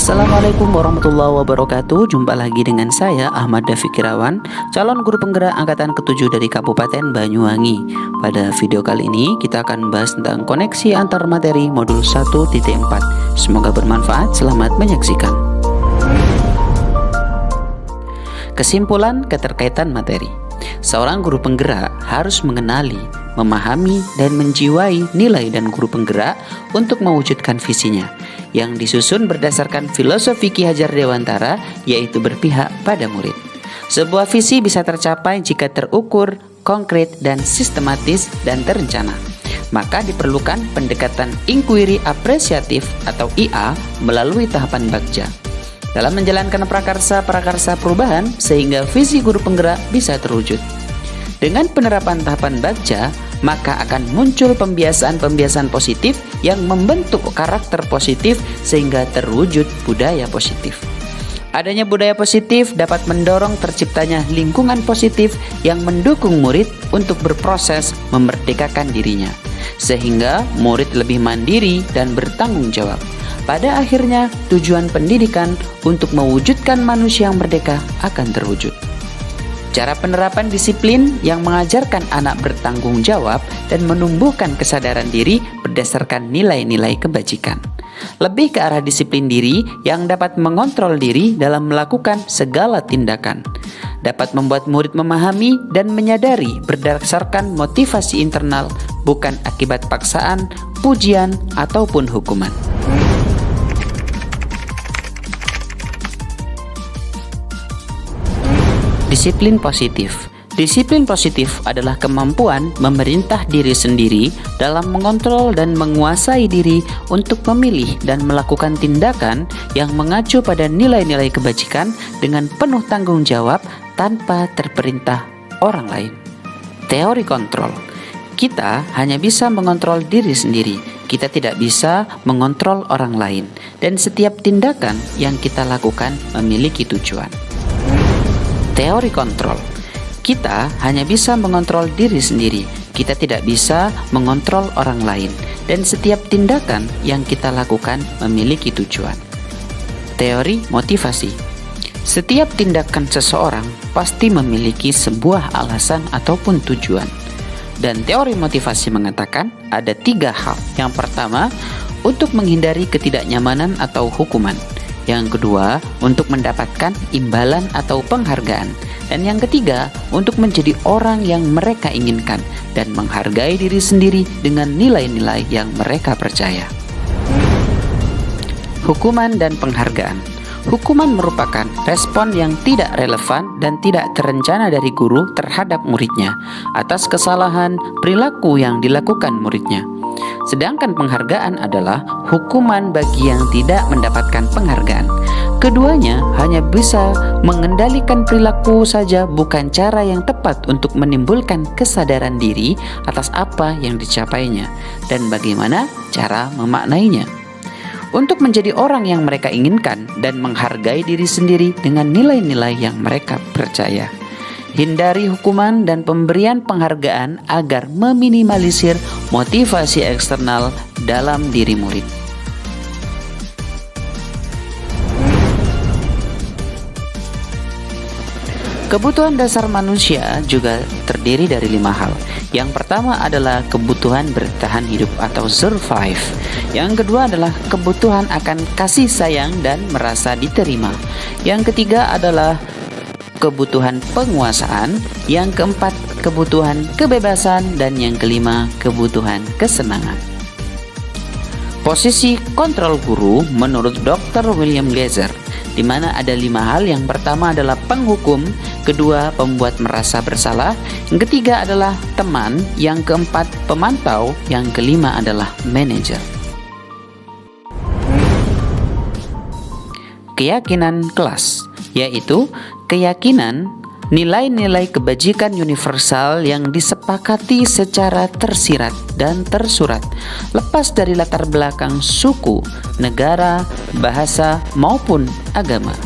Assalamualaikum warahmatullahi wabarakatuh. Jumpa lagi dengan saya Ahmad Dafikirawan, calon guru penggerak angkatan ke-7 dari Kabupaten Banyuwangi. Pada video kali ini kita akan membahas tentang koneksi antar materi modul 1.4. Semoga bermanfaat, selamat menyaksikan. Kesimpulan keterkaitan materi. Seorang guru penggerak harus mengenali, memahami, dan menjiwai nilai dan guru penggerak untuk mewujudkan visinya, yang disusun berdasarkan filosofi Ki Hajar Dewantara, yaitu berpihak pada murid. Sebuah visi bisa tercapai jika terukur, konkret, dan sistematis dan terencana. Maka diperlukan pendekatan inquiry apresiatif atau IA melalui tahapan bagja dalam menjalankan prakarsa-prakarsa perubahan sehingga visi guru penggerak bisa terwujud. Dengan penerapan tahapan bagja, maka akan muncul pembiasaan-pembiasaan positif yang membentuk karakter positif sehingga terwujud budaya positif. Adanya budaya positif dapat mendorong terciptanya lingkungan positif yang mendukung murid untuk berproses memerdekakan dirinya, sehingga murid lebih mandiri dan bertanggung jawab. Pada akhirnya, tujuan pendidikan untuk mewujudkan manusia yang merdeka akan terwujud. Cara penerapan disiplin yang mengajarkan anak bertanggung jawab dan menumbuhkan kesadaran diri berdasarkan nilai-nilai kebajikan. Lebih ke arah disiplin diri yang dapat mengontrol diri dalam melakukan segala tindakan. Dapat membuat murid memahami dan menyadari berdasarkan motivasi internal, bukan akibat paksaan, pujian, ataupun hukuman. Disiplin positif. Disiplin positif adalah kemampuan memerintah diri sendiri dalam mengontrol dan menguasai diri untuk memilih dan melakukan tindakan yang mengacu pada nilai-nilai kebajikan dengan penuh tanggung jawab tanpa terperintah orang lain. Teori kontrol. Kita hanya bisa mengontrol diri sendiri. Kita tidak bisa mengontrol orang lain. Dan setiap tindakan yang kita lakukan memiliki tujuan. Teori kontrol. Kita hanya bisa mengontrol diri sendiri. Kita tidak bisa mengontrol orang lain. Dan setiap tindakan yang kita lakukan memiliki tujuan. Teori motivasi. Setiap tindakan seseorang pasti memiliki sebuah alasan ataupun tujuan. Dan teori motivasi mengatakan ada 3 hal. Yang pertama, untuk menghindari ketidaknyamanan atau hukuman. Yang kedua, untuk mendapatkan imbalan atau penghargaan. Dan yang ketiga, untuk menjadi orang yang mereka inginkan dan menghargai diri sendiri dengan nilai-nilai yang mereka percaya. Hukuman dan penghargaan. Hukuman merupakan respon yang tidak relevan dan tidak terencana dari guru terhadap muridnya atas kesalahan perilaku yang dilakukan muridnya. Sedangkan penghargaan adalah hukuman bagi yang tidak mendapatkan penghargaan. Keduanya hanya bisa mengendalikan perilaku saja, bukan cara yang tepat untuk menimbulkan kesadaran diri atas apa yang dicapainya dan bagaimana cara memaknainya. Untuk menjadi orang yang mereka inginkan dan menghargai diri sendiri dengan nilai-nilai yang mereka percaya. Hindari hukuman dan pemberian penghargaan agar meminimalisir motivasi eksternal dalam diri murid. Kebutuhan dasar manusia juga terdiri dari 5 hal. Yang pertama adalah kebutuhan bertahan hidup atau survive. Yang kedua adalah kebutuhan akan kasih sayang dan merasa diterima. Yang ketiga adalah kebutuhan penguasaan. Yang keempat, kebutuhan kebebasan. Dan yang kelima, kebutuhan kesenangan. Posisi kontrol guru menurut Dr. William Glaser, di mana ada 5 hal. Yang pertama adalah penghukum, kedua pembuat merasa bersalah, yang ketiga adalah teman, yang keempat pemantau, yang kelima adalah manajer. Keyakinan kelas, yaitu keyakinan nilai-nilai kebajikan universal yang disepakati secara tersirat dan tersurat, lepas dari latar belakang suku, negara, bahasa, maupun agama.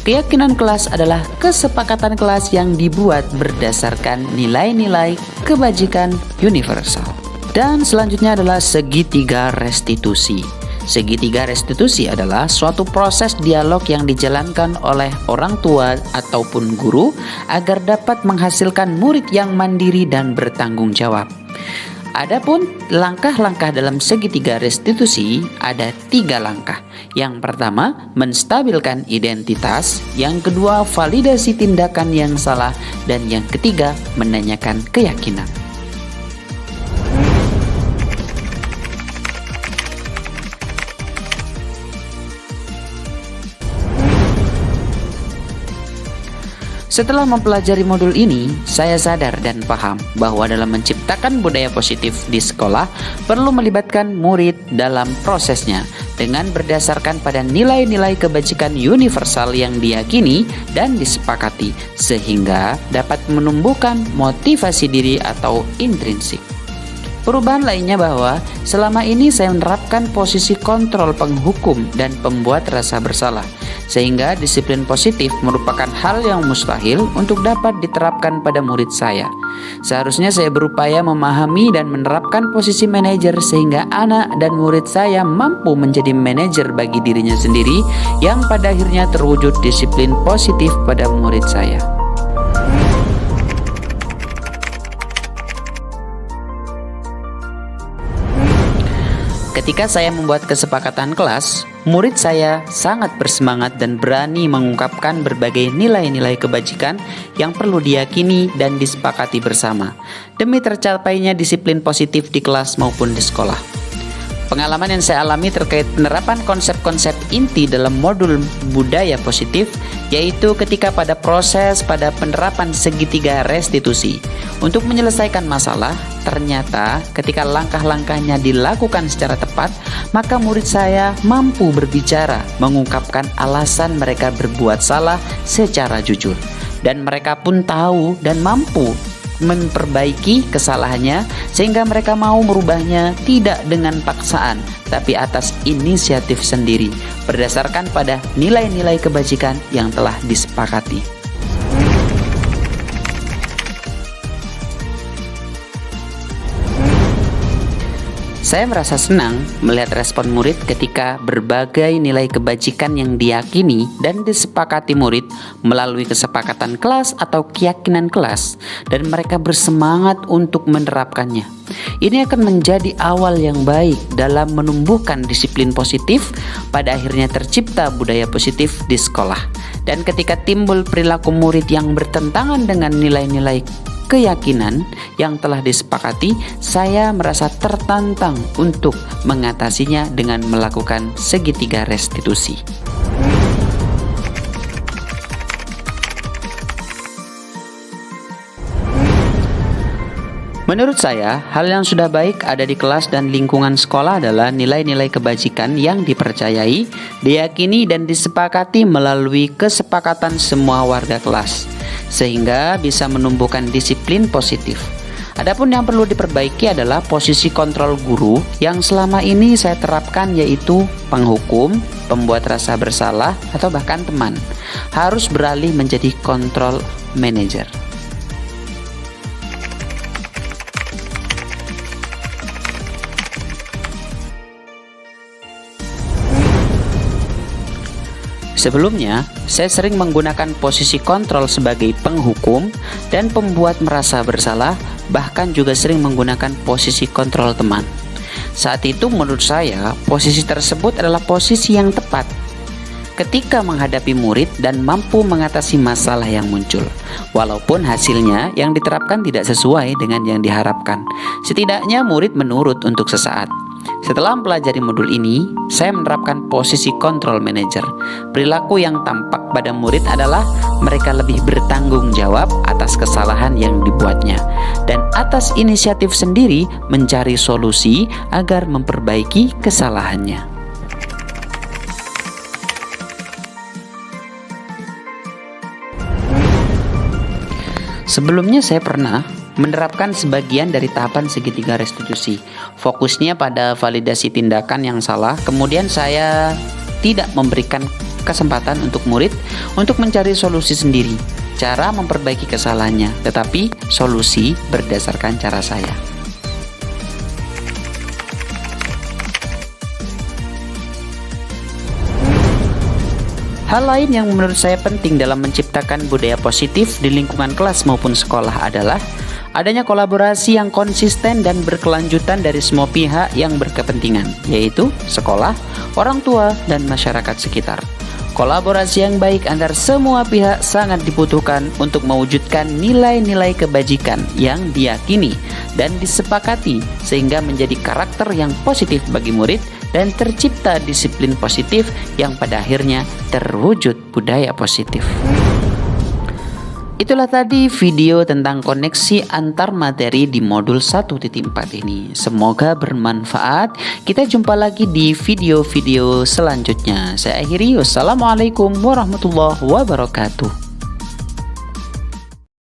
Keyakinan kelas adalah kesepakatan kelas yang dibuat berdasarkan nilai-nilai kebajikan universal. Dan selanjutnya adalah segitiga restitusi. Segitiga restitusi adalah suatu proses dialog yang dijalankan oleh orang tua ataupun guru agar dapat menghasilkan murid yang mandiri dan bertanggung jawab. Adapun langkah-langkah dalam segitiga restitusi ada 3 langkah. Yang pertama, menstabilkan identitas. Yang kedua, validasi tindakan yang salah. Dan yang ketiga, menanyakan keyakinan. Setelah mempelajari modul ini, saya sadar dan paham bahwa dalam menciptakan budaya positif di sekolah perlu melibatkan murid dalam prosesnya dengan berdasarkan pada nilai-nilai kebajikan universal yang diyakini dan disepakati sehingga dapat menumbuhkan motivasi diri atau intrinsik. Perubahan lainnya bahwa selama ini saya menerapkan posisi kontrol penghukum dan pembuat rasa bersalah, sehingga disiplin positif merupakan hal yang mustahil untuk dapat diterapkan pada murid saya. Seharusnya saya berupaya memahami dan menerapkan posisi manajer sehingga anak dan murid saya mampu menjadi manajer bagi dirinya sendiri yang pada akhirnya terwujud disiplin positif pada murid saya. Ketika saya membuat kesepakatan kelas, murid saya sangat bersemangat dan berani mengungkapkan berbagai nilai-nilai kebajikan yang perlu diyakini dan disepakati bersama, demi tercapainya disiplin positif di kelas maupun di sekolah. Pengalaman yang saya alami terkait penerapan konsep-konsep inti dalam modul budaya positif, yaitu ketika pada penerapan segitiga restitusi. Untuk menyelesaikan masalah, ternyata ketika langkah-langkahnya dilakukan secara tepat, maka murid saya mampu berbicara, mengungkapkan alasan mereka berbuat salah secara jujur. Dan mereka pun tahu dan mampu memperbaiki kesalahannya sehingga mereka mau merubahnya tidak dengan paksaan tapi atas inisiatif sendiri berdasarkan pada nilai-nilai kebajikan yang telah disepakati. Saya merasa senang melihat respon murid ketika berbagai nilai kebajikan yang diyakini dan disepakati murid melalui kesepakatan kelas atau keyakinan kelas, dan mereka bersemangat untuk menerapkannya. Ini akan menjadi awal yang baik dalam menumbuhkan disiplin positif, pada akhirnya tercipta budaya positif di sekolah. Dan ketika timbul perilaku murid yang bertentangan dengan nilai-nilai keyakinan yang telah disepakati, saya merasa tertantang untuk mengatasinya dengan melakukan segitiga restitusi. Menurut saya, hal yang sudah baik ada di kelas dan lingkungan sekolah adalah nilai-nilai kebajikan yang dipercayai, diyakini dan disepakati melalui kesepakatan semua warga kelas, sehingga bisa menumbuhkan disiplin positif. Adapun yang perlu diperbaiki adalah posisi kontrol guru yang selama ini saya terapkan, yaitu penghukum, pembuat rasa bersalah, atau bahkan teman. Harus beralih menjadi kontrol manager. Sebelumnya, saya sering menggunakan posisi kontrol sebagai penghukum dan pembuat merasa bersalah, bahkan juga sering menggunakan posisi kontrol teman. Saat itu menurut saya, posisi tersebut adalah posisi yang tepat ketika menghadapi murid dan mampu mengatasi masalah yang muncul. Walaupun hasilnya yang diterapkan tidak sesuai dengan yang diharapkan, setidaknya murid menurut untuk sesaat. Setelah mempelajari modul ini, saya menerapkan posisi kontrol manager. Perilaku yang tampak pada murid adalah mereka lebih bertanggung jawab atas kesalahan yang dibuatnya dan atas inisiatif sendiri mencari solusi agar memperbaiki kesalahannya. Sebelumnya saya pernah menerapkan sebagian dari tahapan segitiga restitusi. Fokusnya pada validasi tindakan yang salah, kemudian saya tidak memberikan kesempatan untuk murid untuk mencari solusi sendiri, cara memperbaiki kesalahannya, tetapi solusi berdasarkan cara saya. Hal lain yang menurut saya penting dalam menciptakan budaya positif di lingkungan kelas maupun sekolah adalah adanya kolaborasi yang konsisten dan berkelanjutan dari semua pihak yang berkepentingan, yaitu sekolah, orang tua, dan masyarakat sekitar. Kolaborasi yang baik antar semua pihak sangat dibutuhkan untuk mewujudkan nilai-nilai kebajikan yang diyakini dan disepakati sehingga menjadi karakter yang positif bagi murid dan tercipta disiplin positif yang pada akhirnya terwujud budaya positif. Itulah tadi video tentang koneksi antar materi di modul 1.4 ini. Semoga bermanfaat. Kita jumpa lagi di video-video selanjutnya. Saya akhiri. Wassalamualaikum warahmatullahi wabarakatuh.